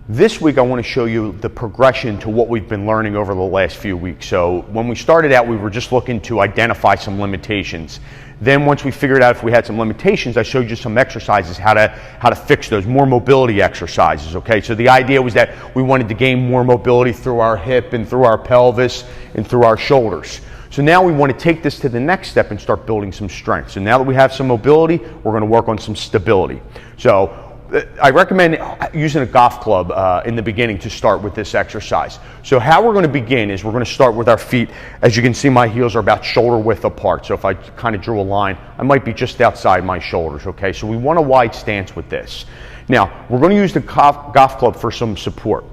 This week I want to show you the progression to what we've been learning over the last few weeks. So when we started out, we were just looking to identify some limitations. Then once we figured out if we had some limitations, I showed you some exercises, how to fix those, more mobility exercises, okay? So the idea was that we wanted to gain more mobility through our hip and through our pelvis and through our shoulders. So now we want to take this to the next step and start building some strength. So now that we have some mobility, we're going to work on some stability. So I recommend using a golf club in the beginning to start with this exercise. So how we're going to begin is we're going to start with our feet. As you can see, my heels are about shoulder width apart. So if I kind of drew a line, I might be just outside my shoulders, okay? So we want a wide stance with this. Now, we're going to use the golf club for some support.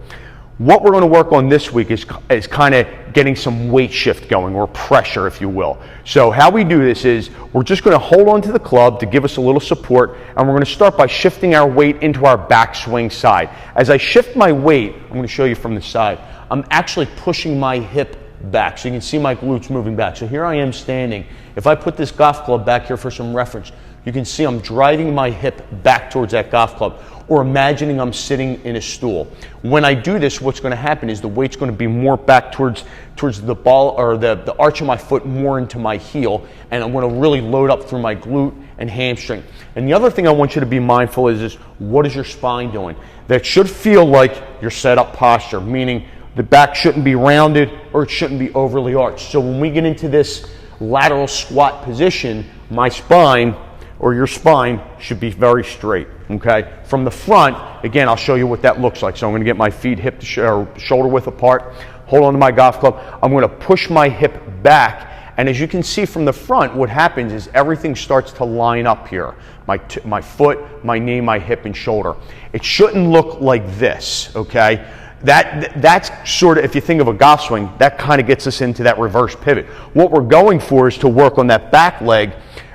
What we're going to work on this week is kind of getting some weight shift going, or pressure, if you will. So how we do this is we're just going to hold on to the club to give us a little support, and we're going to start by shifting our weight into our backswing side. As I shift my weight, I'm going to show you from the side, I'm actually pushing my hip back, so you can see my glutes moving back. So here I am standing. If I put this golf club back here for some reference, you can see I'm driving my hip back towards that golf club, or imagining I'm sitting in a stool. When I do this, what's going to happen is the weight's going to be more back towards the ball, or the arch of my foot, more into my heel, and I'm going to really load up through my glute and hamstring. And the other thing I want you to be mindful is what is your spine doing? That should feel like your set-up posture, meaning the back shouldn't be rounded or it shouldn't be overly arched. So when we get into this lateral squat position, my spine, or your spine, should be very straight, okay? From the front, again, I'll show you what that looks like. So I'm gonna get my feet hip to shoulder width apart, hold on to my golf club. I'm gonna push my hip back, and as you can see from the front, what happens is everything starts to line up here. My foot, my knee, my hip, and shoulder. It shouldn't look like this, okay? That's sort of, if you think of a golf swing, that kind of gets us into that reverse pivot. What we're going for is to work on that back leg,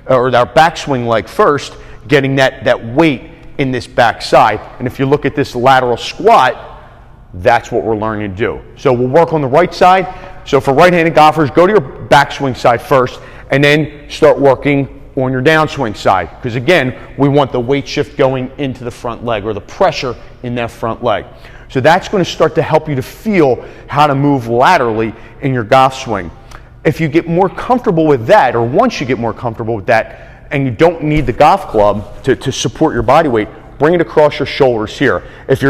or our backswing leg first, getting that weight in this back side. And if you look at this lateral squat, that's what we're learning to do. So we'll work on the right side. So for right-handed golfers, go to your backswing side first, and then start working on your downswing side. Because again, we want the weight shift going into the front leg, or the pressure in that front leg. So that's going to start to help you to feel how to move laterally in your golf swing. If you get more comfortable with that, or once you get more comfortable with that, and you don't need the golf club to support your body weight, bring it across your shoulders here. If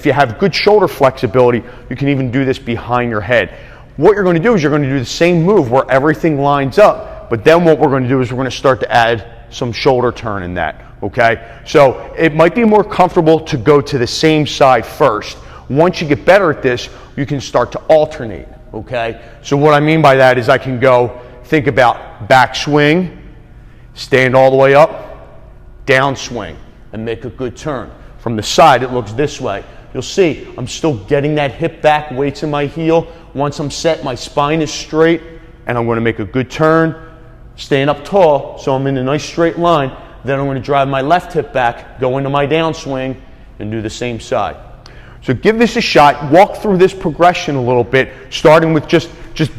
you have good shoulder flexibility, you can even do this behind your head. What you're going to do is you're going to do the same move where everything lines up, but then what we're going to do is we're going to start to add some shoulder turn in that, okay? So it might be more comfortable to go to the same side first. Once you get better at this, you can start to alternate. Okay, so what I mean by that is I can go, think about backswing, stand all the way up, downswing, and make a good turn. From the side, it looks this way. You'll see I'm still getting that hip back, weights in my heel. Once I'm set, my spine is straight, and I'm going to make a good turn, stand up tall, so I'm in a nice straight line. Then I'm going to drive my left hip back, go into my downswing, and do the same side. So give this a shot, walk through this progression a little bit, starting with just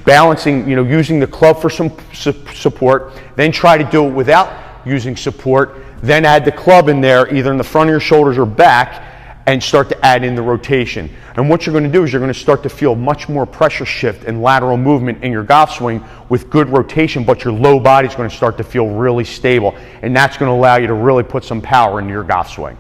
balancing, using the club for some support, then try to do it without using support, then add the club in there, either in the front of your shoulders or back, and start to add in the rotation. And what you're going to do is you're going to start to feel much more pressure shift and lateral movement in your golf swing with good rotation, but your low body is going to start to feel really stable, and that's going to allow you to really put some power into your golf swing.